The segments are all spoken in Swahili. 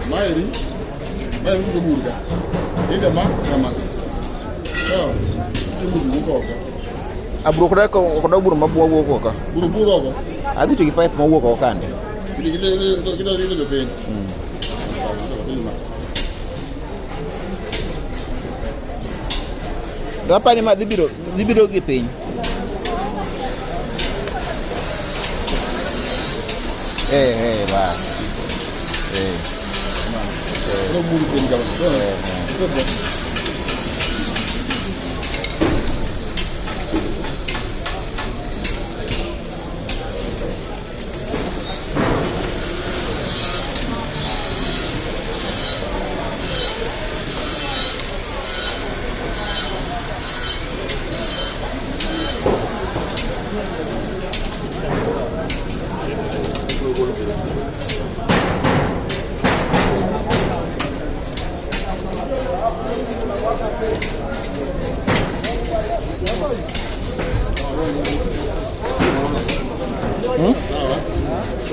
Mairi ko burga. Ida ma kama. So, tu ko. Abro ko da buru mabuo ko ka. Buru ko. Adi to ki pipe mo ko kande. Kita be pen. Gapa ni ma dibiro gi piny. Va. Lo buru pen ka.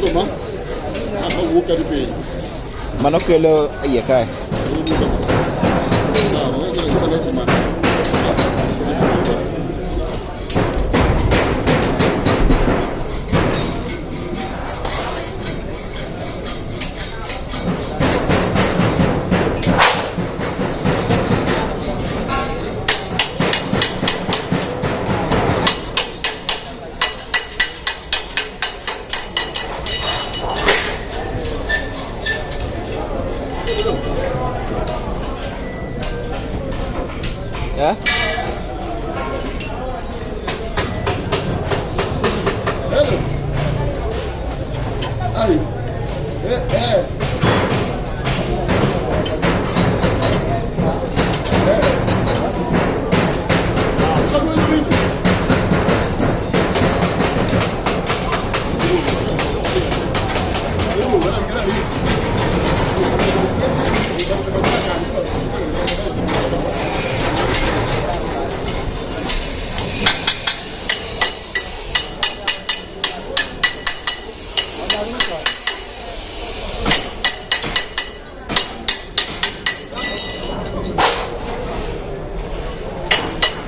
Roma. Apa buka di pen. Manokelo iye kae. Nah, ini semua.